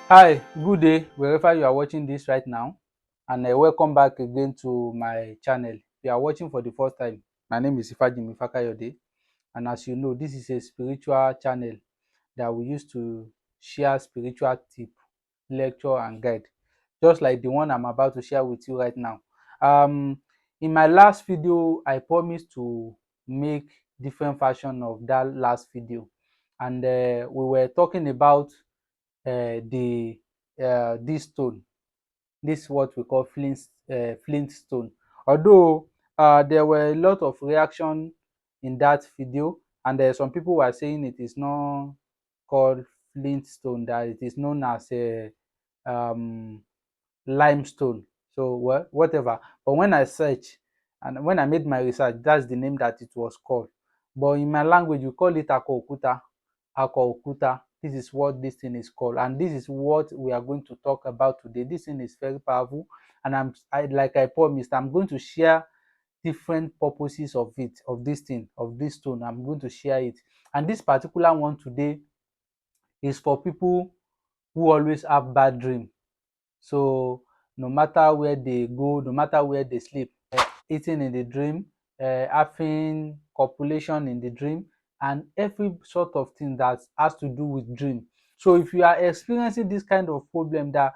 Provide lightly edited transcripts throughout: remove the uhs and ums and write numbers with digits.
Hi, good day wherever you are watching this right now, and welcome back again to my channel. If you are watching for the first time, my name is Ifajimi Fakayode, and as you know, this is a spiritual channel that we use to share spiritual tip, lecture, and guide, just like the one I'm about to share with you right now. Um, in my last video, I promised to make different version of that last video, and we were talking about the this stone. This is what we call flint stone. Although there were a lot of reaction in that video, and some people were saying it is not called flint stone, that it is known as a um, limestone. So well, whatever. But when I search and when I made my research, that's the name that it was called. But in my language, we call it Akookuta. Akookuta. This is what this thing is called, and this is what we are going to talk about today. This thing is very powerful, and like I promised, I'm going to share different purposes of it, of this thing, of this stone. I'm going to share it, and this particular one today is for people who always have bad dream. So no matter where they go, no matter where they sleep, eating in the dream, having copulation in the dream, and every sort of thing that has to do with dream. So if you are experiencing this kind of problem, that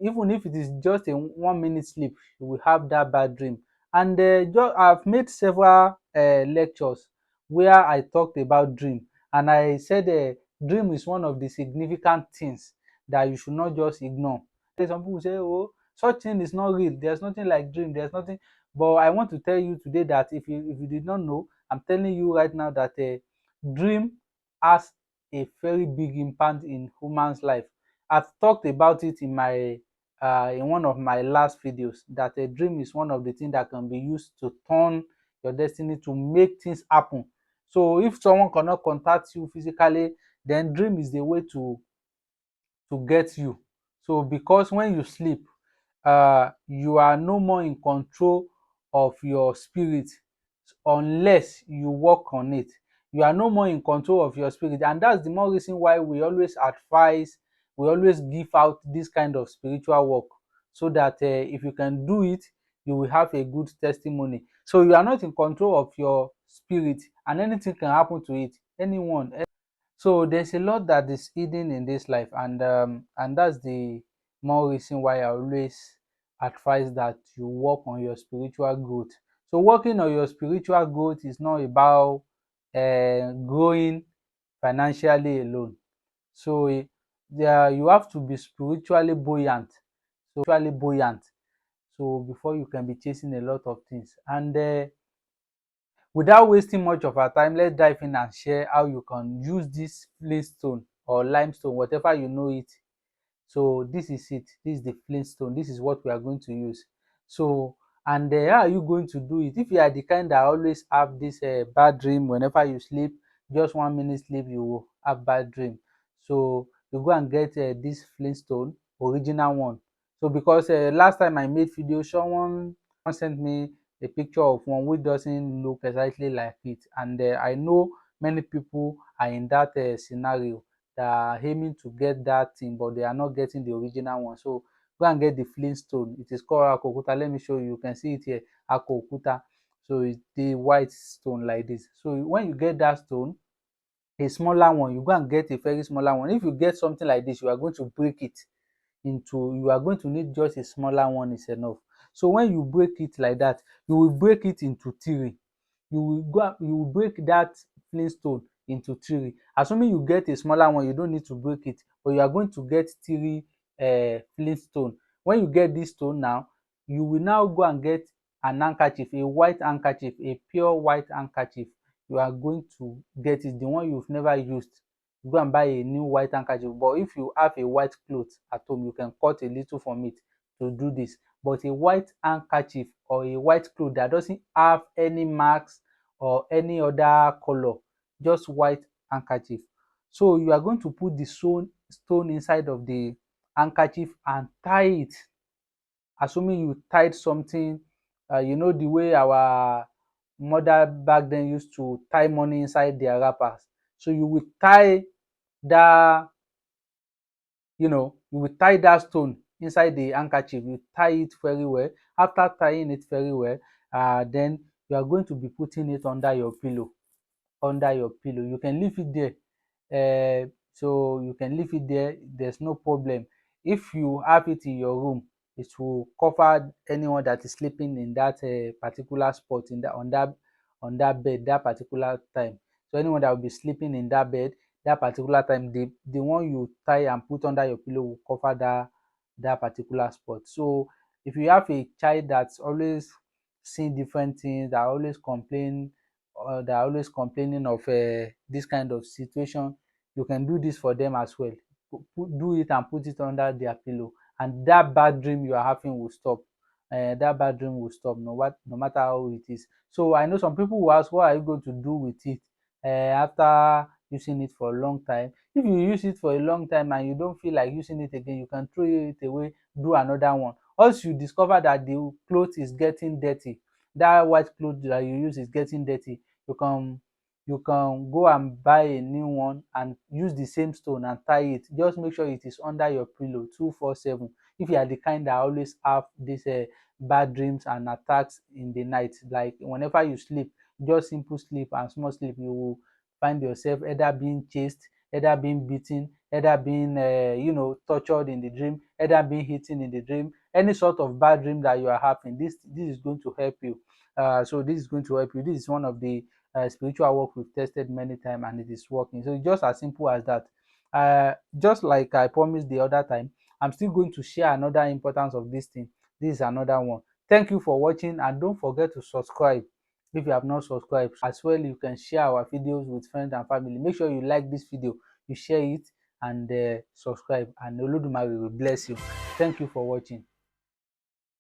even if it is just a 1 minute sleep, you will have that bad dream. And I've made several lectures where I talked about dream, and I said dream is one of the significant things that you should not just ignore. Some people say, oh, such thing is not real, there's nothing like dream, there's nothing. But I want to tell you today that if you did not know, I'm telling you right now that dream has a very big impact in human's life. I've talked about it in one of my last videos, that a dream is one of the things that can be used to turn your destiny, to make things happen. So if someone cannot contact you physically, then dream is the way to get you. So because when you sleep, you are no more in control of your spirit unless you work on it. You are no more in control of your spirit, and that's the more reason why we always advise, we always give out this kind of spiritual work, so that if you can do it, you will have a good testimony. So you are not in control of your spirit, and anything can happen to it, anyone. So there's a lot that is hidden in this life, and that's the more reason why I always advise that you work on your spiritual growth. So working on your spiritual growth is not about growing financially alone. So you have to be spiritually buoyant, so before you can be chasing a lot of things. And without wasting much of our time, let's dive in and share how you can use this flintstone or limestone, whatever you know it. So this is it. This is the flintstone. This is what we are going to use. So, and how are you going to do it? If you are the kind that always have this bad dream whenever you sleep, just 1 minute sleep, you will have bad dream. So you go and get this flintstone, original one. So because last time I made video, someone sent me a picture of one which doesn't look exactly like it, and I know many people are in that scenario, that are aiming to get that thing, but they are not getting the original one. So go and get the flintstone. It is called Akokuta. Let me show you. You can see it here, Akokuta. So it's the white stone like this. So when you get that stone, a smaller one, you go and get a very smaller one. If you get something like this, you are going to break it into, you are going to need just a smaller one is enough. So when you break it like that, you will break it into three. You will break that flintstone into three. Assuming you get a smaller one, you don't need to break it, but you are going to get three flintstone. When you get this stone now, you will now go and get an handkerchief, a white handkerchief, a pure white handkerchief. You are going to get it, the one you've never used. Go and buy a new white handkerchief. But if you have a white cloth at home, you can cut a little from it to do this. But a white handkerchief or a white cloth that doesn't have any marks or any other color, just white handkerchief. So you are going to put the stone inside of the handkerchief and tie it. Assuming you tied something, you know the way our mother back then used to tie money inside their wrappers. So you will tie that you will tie that stone inside the handkerchief. You tie it very well. After tying it very well, then you are going to be putting it under your pillow. You can leave it there. So you can leave it there, there's no problem. If you have it in your room, it will cover anyone that is sleeping in that particular spot, in that on that bed that particular time. So anyone that will be sleeping in that bed that particular time, the one you tie and put under your pillow will cover that particular spot. So if you have a child that's always seeing different things, that always complain, or that are always complaining of this kind of situation, you can do this for them as well. Do it and put it under their pillow, and that bad dream you are having will stop. That bad dream will stop, no matter how it is. So I know some people will ask, what are you going to do with it after using it for a long time? If you use it for a long time and you don't feel like using it again, you can throw it away, do another one. Once you discover that the cloth is getting dirty, that white cloth that you use is getting dirty, you can you can go and buy a new one and use the same stone and tie it. Just make sure it is under your pillow 247. If you are the kind that always have this bad dreams and attacks in the night, like whenever you sleep, just simple sleep and small sleep, you will find yourself either being chased, either being beaten, either being tortured in the dream, either being hidden in the dream. Any sort of bad dream that you are having, this is going to help you. So this is going to help you. This is one of the spiritual work we've tested many times, and it is working. So it's just as simple as that. Just like I promised the other time, I'm still going to share another importance of this thing. This is another one. Thank you for watching, and don't forget to subscribe if you have not subscribed. As well, you can share our videos with friends and family. Make sure you like this video, you share it, and subscribe, and Olodumare will bless you. Thank you for watching.